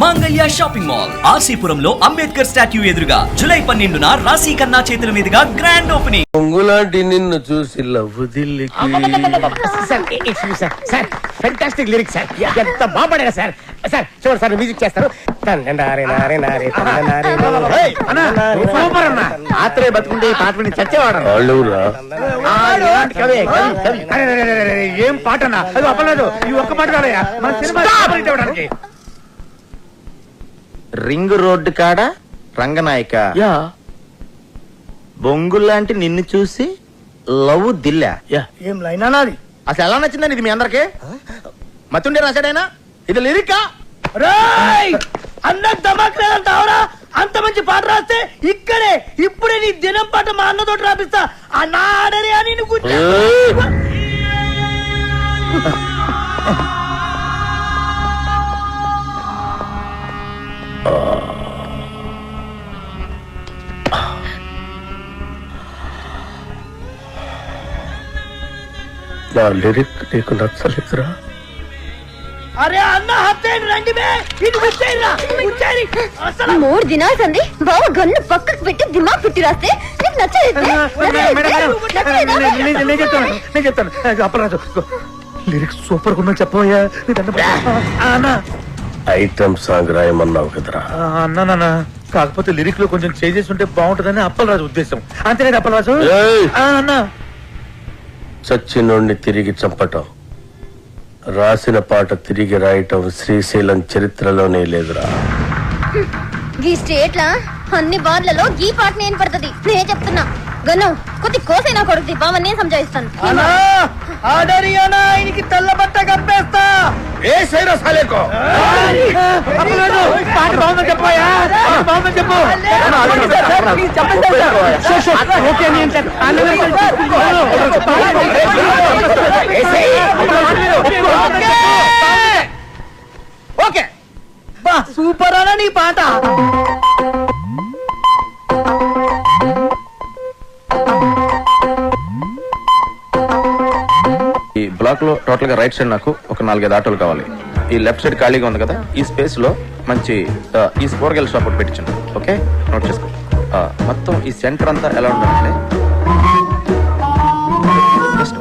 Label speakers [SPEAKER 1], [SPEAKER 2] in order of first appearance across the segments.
[SPEAKER 1] మాంగళ్య shopping mall ఆర్సీపురంలో Ambedkar statue ఎదురుగా July 12న రాశి ఖన్నా చేతుల మీదుగా గ్రాండ్ ఓపెనింగ్.
[SPEAKER 2] పొంగులాంటి నిన్ను చూసి లవ్ దిల్లికి
[SPEAKER 3] ఫెంటాస్టిక్ లిరిక్స్ సార్, ఎంత బాగుపడారు సార్. సార్ చూడండి సార్, మ్యూజిక్ చేస్తారు. సూపర్ అన్న, ఆత్రే బతుకుంటే ఈ పాట విని చచ్చేవాడు. ఏం పాట అన్నా, అది అప్పలేదు. ఈ ఒక్క పాట కాదయ్యా మన సినిమా.
[SPEAKER 4] రింగ్ రోడ్డు కాడ రంగనాయక బొంగుల్లాంటి నిన్ను చూసి లవ్ దిల్లా.
[SPEAKER 3] ఏం లైన్ అన్నది
[SPEAKER 4] అసలు ఎలా నచ్చిందని ఇది మీ అందరికి మతుండే రాశాడైనా ఇది లిరికా?
[SPEAKER 3] అన్న దమాక్ లేదంటావరా? అంత మంచి పాట రాస్తే ఇక్కడే ఇప్పుడే నీ దినం పాట మా అన్నతోటి రాపిస్తా. ఆ నా ఆడరే అని
[SPEAKER 2] నా లిరిక్ నీకు నచ్చలేదురా?
[SPEAKER 3] అరే అన్న హత్తేని రండి బే, ఇది వచ్చేయరా వచ్చేయ్. అసలు
[SPEAKER 5] 3 దినాలు సంది బావ గన్ను పక్కకు పెట్టి దిమాగ్ పెట్టి రాస్తే నీకు నచ్చలేదు.
[SPEAKER 3] నేను చెప్తాను అప్పరాజు, లిరిక్స్ సూపర్ గా చెప్పబోయా.
[SPEAKER 2] ఐటమ్ సాంగ్ రాయమన్నావు కదరా?
[SPEAKER 3] అన్నా కాకపోతే లిరిక్ లో కొంచెం చేంజెస్ ఉంటే బాగుంటుందని అప్పలరాజు ఉద్దేశం. అంతేనా అప్పలరాజు? అన్నా
[SPEAKER 2] చచ్చినోడిని తిరిగి చంపటం, రాసిన పాట తిరిగి రాయటం శ్రీశైలం చరిత్రలోనే లేదురా.
[SPEAKER 5] ఈ స్టేట్ లా అన్ని బార్లలో ఈ పాట నేను పడుతుంది. నేను చెప్తున్నా గన్ను కొద్ది కోసైనా కొడుకు బావ నేను సంజాయిస్తాను.
[SPEAKER 3] ఆయనకి తెల్ల బట్ట కప్పేస్తా. పాట బాగుందని చెప్పాయా? బాగుందని చెప్పు. ఓకే సూపర్ అనా నీ పాట.
[SPEAKER 4] ఈ బ్లాక్ లో టోటల్ గా రైట్ సైడ్ నాకు ఒక 4-5 ఆటోలు కావాలి. ఈ లెఫ్ట్ సైడ్ ఖాళీగా ఉంది కదా, ఈ స్పేస్ లో మంచి ఈ కూరగాయల షాప్ ఒకటి పెట్టించండి. ఓకే, నోట్ చేసుకో. మొత్తం ఈ సెంటర్ అంతా ఎలా ఉండాలంటే just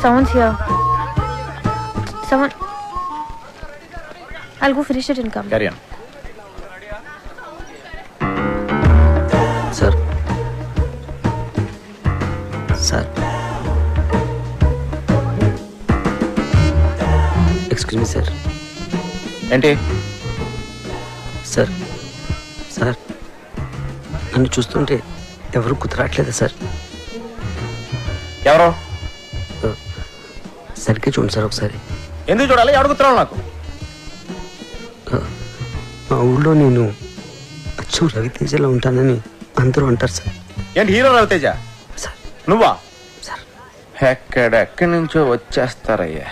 [SPEAKER 5] Someone's here. Someone. I'll go finish it and come.
[SPEAKER 4] carry on.
[SPEAKER 6] Sir sir excuse me sir.
[SPEAKER 4] ఏంటి
[SPEAKER 6] సార్ సార్ నన్ను చూస్తుంటే ఎవరు కుదరట్లేదా సార్?
[SPEAKER 4] ఎవరో
[SPEAKER 6] సరిగ్గా చూడండి సార్ ఒకసారి.
[SPEAKER 4] ఎందుకు చూడాలి? అడుగుతున్నావు నాకు.
[SPEAKER 6] మా ఊళ్ళో నేను అచ్చు రవితేజలో ఉంటానని అందరూ అంటారు సార్.
[SPEAKER 4] ఏంటి హీరో రవితేజ?
[SPEAKER 6] సార్
[SPEAKER 4] నువ్వా?
[SPEAKER 6] సార్
[SPEAKER 4] ఎక్కడెక్కడి నుంచో వచ్చేస్తారయ్యా.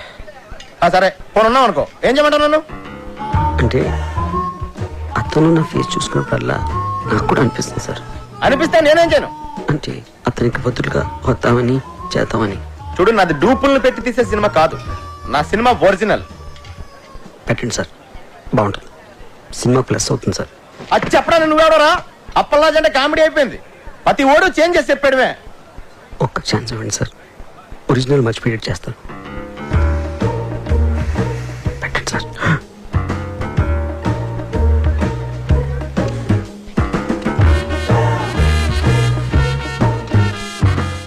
[SPEAKER 4] సరే పోను ఉన్నావు అనుకో, ఏం చేయమంటావు నన్ను?
[SPEAKER 6] అంటే అతను నా ఫేస్ చూసుకున్నప్పుడల్లా నాకు కూడా అనిపిస్తుంది సార్.
[SPEAKER 4] అనిపిస్తే నేనేం చేయను?
[SPEAKER 6] అంటే అతనికి బదులుగా వద్దామని చేద్దామని.
[SPEAKER 4] చూడు, నాది డూపుల్ని పెట్టి తీసే సినిమా కాదు, నా సినిమా ఒరిజినల్.
[SPEAKER 6] పెట్టండి సార్, బాగుంటుంది. సినిమా ప్లస్ అవుతుంది సార్.
[SPEAKER 4] అది చెప్పడానికి నువ్వెవడరా? అప్పల్లాజ్ అంటే కామెడీ అయిపోయింది. ప్రతి ఓడు చేంజ్ చేసి చెప్పాడువే.
[SPEAKER 6] ఒక్క ఛాన్స్ ఇవ్వండి సార్, ఒరిజినల్ మర్చిపోయేట్ చేస్తాను. పెట్టండి సార్.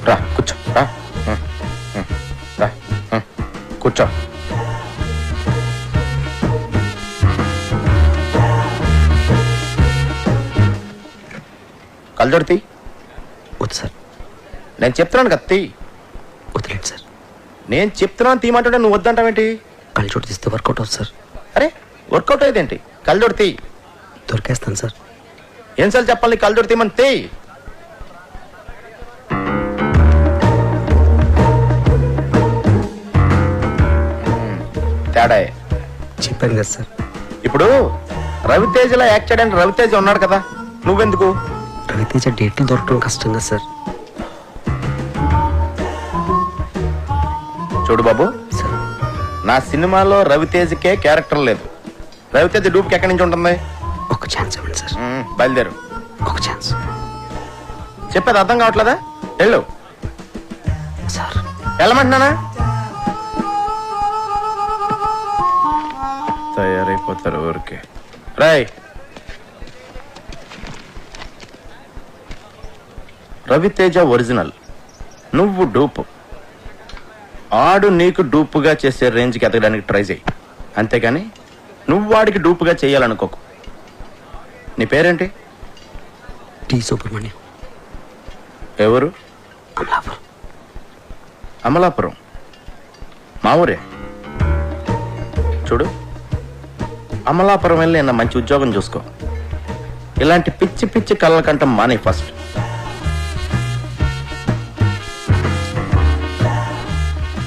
[SPEAKER 4] రా కూర్చో, రా రా కూర్చో. కళ్ళజోడు
[SPEAKER 6] వద్దు సార్.
[SPEAKER 4] నేను చెప్తున్నాను కదా తీ.
[SPEAKER 6] వదిలేండి సార్.
[SPEAKER 4] నేను చెప్తున్నాను తీయమంటుంటే నువ్వు వద్దంటావేంటి?
[SPEAKER 6] కళ్ళజోడు తీస్తే వర్కౌట్ అవుతుంది సార్.
[SPEAKER 4] అరే వర్కౌట్ అయ్యేదేంటి? కళ్ళజోడు తీ.
[SPEAKER 6] దొరికేస్తాను సార్.
[SPEAKER 4] ఏం చెప్పాలి? కళ్ళజోడు తీయమని తీ. తేడాయే.
[SPEAKER 6] చెప్పాను కదా సార్.
[SPEAKER 4] ఇప్పుడు రవితేజలో యాక్సిడెంట్ రవితేజ ఉన్నాడు కదా, నువ్వెందుకు?
[SPEAKER 6] రవితేజ డేట్లు దొరకడం కష్టం కదా సార్.
[SPEAKER 4] చూడు బాబు,
[SPEAKER 6] సార్
[SPEAKER 4] నా సినిమాలో రవితేజకే క్యారెక్టర్ లేదు. రవితేజ డూప్కి ఎక్కడి నుంచి ఉంటుంది?
[SPEAKER 6] ఒక ఛాన్స్ ఇవ్వండి సార్.
[SPEAKER 4] బయలుదేరు.
[SPEAKER 6] ఒక ఛాన్స్
[SPEAKER 4] చెప్పేది అర్థం కావట్లేదా? వెళ్ళు.
[SPEAKER 6] సార్.
[SPEAKER 4] వెళ్ళమంటున్నానా? తయారైపోతారు ఊరికే. రాయ్, రవితేజ ఒరిజినల్, నువ్వు డూపు. ఆడు నీకు డూపుగా చేసే రేంజ్కి ఎదగడానికి ట్రై చేయి, అంతేగాని నువ్వు వాడికి డూపుగా చేయాలనుకోకు. నీ పేరేంటి?
[SPEAKER 6] టి సుబ్రహ్మణ్యం.
[SPEAKER 4] ఎవరు?
[SPEAKER 6] అమలాపురం.
[SPEAKER 4] అమలాపురం మా ఊరే. చూడు, అమలాపురం వెళ్ళి నా మంచి ఉద్యోగం చూసుకో. ఇలాంటి పిచ్చి పిచ్చి కళ్ళ కంట మానే ఫస్ట్.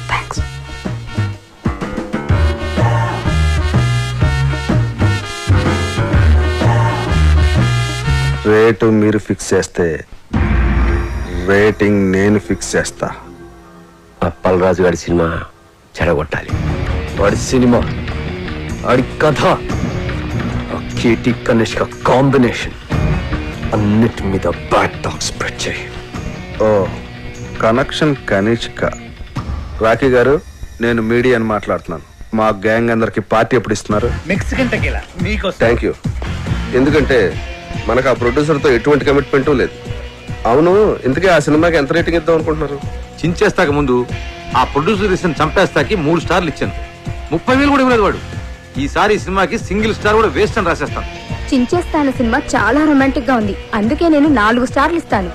[SPEAKER 6] థ్యాంక్స్.
[SPEAKER 7] రేటు మీరు ఫిక్స్ చేస్తే రేటింగ్ నేను ఫిక్స్ చేస్తా.
[SPEAKER 2] అప్పలరాజు గారి సినిమా చెడగొట్టాలి.
[SPEAKER 7] వాడి సినిమా, వాడి కథ, ఆ కేటీ కనిష్క కాంబినేషన్ అన్నిటి మీద బ్యాడ్ టాక్ స్ప్రెడ్ చేయి. ఓ కనెక్షన్ కనిష్క. రాఖీ గారు, నేను మీడియాని మాట్లాడుతున్నాను. మా గ్యాంగ్ అందరికి పార్టీ ఎప్పుడు ఇస్తున్నారు?
[SPEAKER 3] మెక్సికన్ టెకీలా మీకోసం.
[SPEAKER 7] Thank you. ఎందుకంటే మనకు ఆ ప్రొడ్యూసర్తో ఎటువంటి కమిట్మెంట్ లేదు. అవును, ఇంతకీ ఆ సినిమాకి ఎంత రేటింగ్ ఇద్దాం అనుకుంటున్నారు?
[SPEAKER 8] చించేస్తాక ముందు ఆ ప్రొడ్యూసర్ ఇచ్చిన చంపేస్తాకి 3 స్టార్లు ఇచ్చాను. 30,000 కూడా ఇవ్వలేదు వాడు. ఈసారి ఈ సినిమాకి సింగిల్ స్టార్ కూడా వేస్ట్ అని రాసేస్తాను.
[SPEAKER 9] చించేస్తాను సినిమా చాలా రొమాంటిక్ గా ఉంది, అందుకే నేను 4 స్టార్లు ఇస్తాను.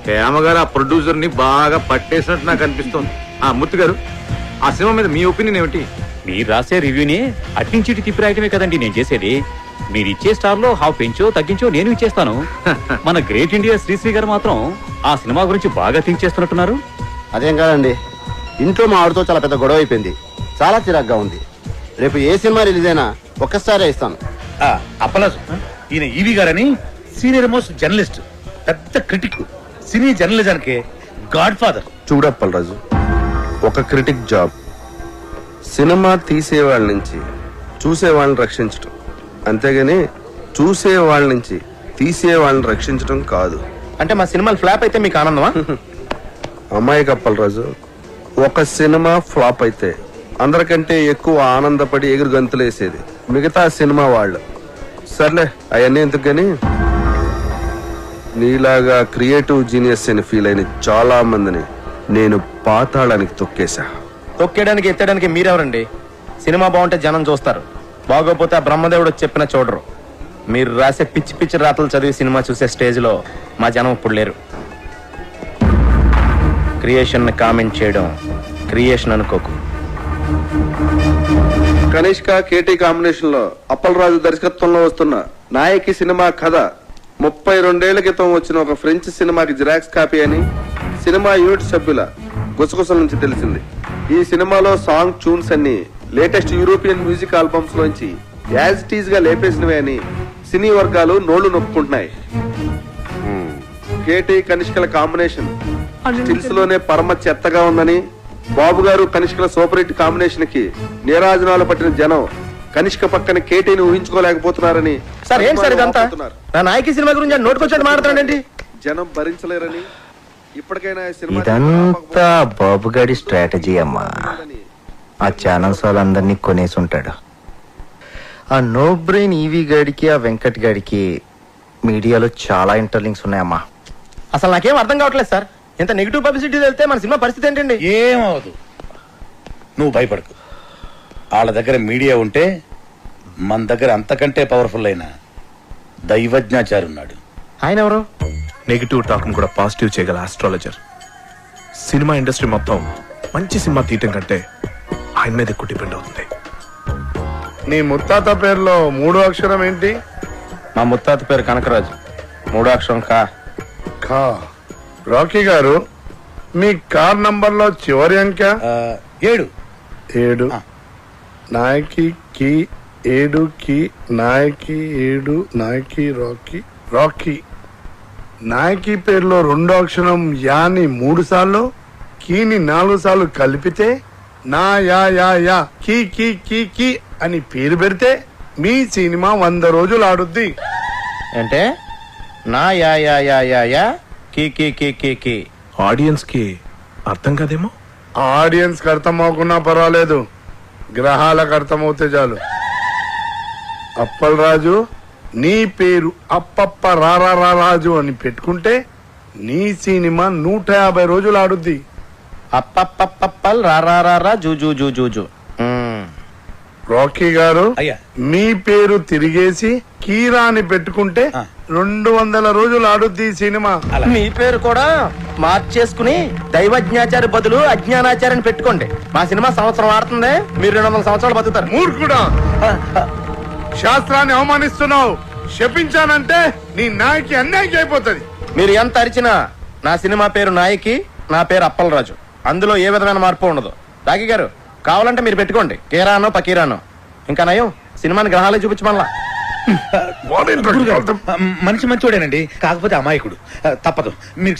[SPEAKER 8] హేమగారు ఆ ప్రొడ్యూసర్ ని బాగా పట్టేసినట్టు నాకు అనిపిస్తోంది. మూర్తి గారు, ఆ సినిమా మీద మీ ఒపీనియన్ ఏమిటి?
[SPEAKER 10] మీరు రాసే రివ్యూని అట్నుంచి ఇటు తిప్పి రాయటమే కదండి నేను చేసేది. మీరు ఇచ్చే స్టార్ లో హాఫ్ పెంచో తగ్గించో నేను ఇచ్చేస్తాను. మన గ్రేట్ ఇండియా శ్రీశ్రీ గారు మాత్రం ఆ సినిమా గురించి బాగా థింక్ చేస్తున్నట్టున్నారు.
[SPEAKER 11] అదేం కాదండి, ఇంట్లో మా ఆవిడతో చాలా పెద్ద గొడవ అయిపోయింది. చాలా చిరాగ్గా ఉంది. రేపు ఏ సినిమా రిలీజ్ అయినా ఒక్క స్టారే ఇస్తాను.
[SPEAKER 3] అప్పలాజు, ఈయన ఈవి గారని సీనియర్ మోస్ట్ జర్నలిస్ట్, పెద్ద క్రిటిక్, సినీ జర్నలిజానికి గాడ్ ఫాదర్.
[SPEAKER 7] చూడప్పలరాజు, ఒక క్రిటిక్ జాబ్ సినిమా తీసేవాళ్ళ నుంచి చూసేవాళ్ళని రక్షించటం, అంతేగాని చూసేవాళ్ళ నుంచి తీసేవాళ్ళని రక్షించడం కాదు.
[SPEAKER 4] అంటే మా సినిమాలు ఫ్లాప్ అయితే మీకు ఆనందమా?
[SPEAKER 7] అమ్మాయి కప్పలరాజు, ఒక సినిమా ఫ్లాప్ అయితే అందరికంటే ఎక్కువ ఆనందపడి ఎగురు గంతులేసేది మిగతా సినిమా వాళ్ళు. సర్లే, అవన్నీ ఎందుకు గాని, నీలాగా క్రియేటివ్ జీనియస్ అని ఫీల్ అయిన చాలా మందిని నేను పాతాళానికి తొక్కేశా.
[SPEAKER 4] తొక్కేయడానికి ఎత్తడానికి మీరెవరండి? సినిమా బాగుంటే జనం చూస్తారు, బాగోపోతే ఆ బ్రహ్మదేవుడు చెప్పిన చూడరు. మీరు రాసే పిచ్చి పిచ్చి రాతలు చదివి సినిమా చూసే స్టేజ్లో మా జనం ఇప్పుడు లేరు. క్రియేషన్ కామెంట్ చేయడం క్రియేషన్ అనుకోకు.
[SPEAKER 7] కనిష్క కేటీ కాంబినేషన్ లో అప్పలరాజు దర్శకత్వంలో వస్తున్న నాయకి సినిమా కథ 32 క్రితం వచ్చిన ఒక ఫ్రెంచ్ సినిమాకి జిరాక్స్ కాపీ అని సినిమా యూనిట్ సభ్యుల గుసగుసల నుంచి తెలిసింది. ఈ సినిమాలో సాంగ్ ట్యూన్స్ అన్ని లేటెస్ట్ యూరోపియన్ మ్యూజిక్ ఆల్బమ్స్ లోంచి యాజ్ టీజ్ గా లేపేసినవే అని సినీ వర్గాలు నోళ్లు నొప్పుకుంటున్నాయి. కేటీ కనిష్కల కాంబినేషన్ స్టిల్స్ లోనే పరమ చెత్తగా ఉందని, బాబు గారు కనిష్కల సూపర్ హిట్ కాంబినేషన్ కి నీరాజనాలు పట్టిన జనం కనిష్క పక్కన కేటీని ఊహించుకోలేకపోతున్నారని.
[SPEAKER 4] సార్ ఏంటి సార్ ఇదంతా? నా నాయకి సినిమా గురించి నోటుకొచ్చాడు మాట్లాడుతాడండి.
[SPEAKER 7] జనం భరించలేరని ఇప్పటికైనా సినిమా
[SPEAKER 11] ఇదంతా బాబుగాడి స్ట్రాటజీ అమ్మా. ఆ ఛానల్స్ వాళ్ళందరినీ కొనేసి ఉంటాడు. ఆ నో బ్రెయిన్ ఈవీ గాడికి ఆ వెంకట్ గాడికి మీడియాలో చాలా ఇంటర్లింక్స్ ఉన్నాయమ్మా.
[SPEAKER 4] అసలు నాకేం అర్థం కావట్లేదు సార్. ఇంత నెగిటివ్ పబ్లిసిటీ వెళ్తే మన సినిమా పరిస్థితి ఏంటండి?
[SPEAKER 3] ఏమవదు, నువ్వు భయపడకు. వాళ్ళ దగ్గర మీడియా ఉంటే మన దగ్గర అంతకంటే పవర్ఫుల్ అయిన దైవజ్ఞాచారి ఉన్నాడు.
[SPEAKER 4] ఆయన ఎవరు?
[SPEAKER 12] నెగిటివ్ టాక్ కూడా పాజిటివ్ చేయగల ఆస్ట్రాలజర్. సినిమా ఇండస్ట్రీ మొత్తం మంచి సినిమా తీయటం కంటే ఆయన మీద ఎక్కువ డిపెండ్ అవుతుంది.
[SPEAKER 7] నీ ముత్తాత పేరులో 3వ అక్షరం ఏంటి?
[SPEAKER 4] మా ముత్తాత పేరు కనకరాజు. 3వ అక్షరం కా.
[SPEAKER 7] ఖా. రాకీ గారు, మీ కార్ నంబర్ లో చివరి అంక?
[SPEAKER 3] 7.
[SPEAKER 7] 7. నాయకి కి ఏడు కి నాయకి ఏడు నాయకి రాకీ రాకీ నాయకి పేరులో రెండో అక్షరం యాని 3 సార్లు కీని 4 సార్లు కలిపితే నా యా యా యా కీ కీ కీ కీ అని పేరు పెడితే మీ సినిమా 100 రోజులు ఆడుద్ది.
[SPEAKER 11] అంటే నా యా యా యా యా యా కీ కీ కీ కీ కీ.
[SPEAKER 12] ఆడియన్స్ కి అర్థం కాదేమో.
[SPEAKER 7] ఆడియన్స్ కి అర్థం అవ్వకున్నా పర్వాలేదు, గ్రహాలకు అర్థమవుతే చాలు. అప్పల్ రాజు నీ పేరు అప్పప్ప రారా రాజు అని పెట్టుకుంటే నీ సినిమా 150 రోజులు ఆడుద్ది.
[SPEAKER 11] అప్పప్పప్పల్ రారా zoo zoo zoo zoo zoo.
[SPEAKER 7] Rocky గారు
[SPEAKER 8] అయ్యా.
[SPEAKER 7] మీ పేరు తిరిగేసి కీరా అని పెట్టుకుంటే 200 రోజులు ఆడుద్ది ఈ సినిమా.
[SPEAKER 11] మీ పేరు కూడా మార్చేసుకుని దైవజ్ఞాచారి బదులు అజ్ఞానాచార్యని పెట్టుకోండి. మా సినిమా సంవత్సరం ఆడుతుంది, మీరు 200 సంవత్సరాలు బతుకుతారు.
[SPEAKER 7] మూర్ఖుడా, శాస్త్రాన్ని అవమానిస్తున్నావు. శపించానంటే నీ నాయకి అన్యాయం అయిపోతుంది.
[SPEAKER 11] మీరు ఎంత అరిచినా నా సినిమా పేరు నాయకి, నా పేరు అప్పలరాజు. అందులో ఏ విధమైన మార్పు ఉండదు. రాకీ గారు కావాలంటే మీరు పెట్టుకోండి, కేరానో పకీరానో. ఇంకా నయం సినిమాని గ్రహాలే చూపించమల్లా.
[SPEAKER 8] మనిషి మంచోడేనండి, కాకపోతే అమాయకుడు. తప్పదు, మీరు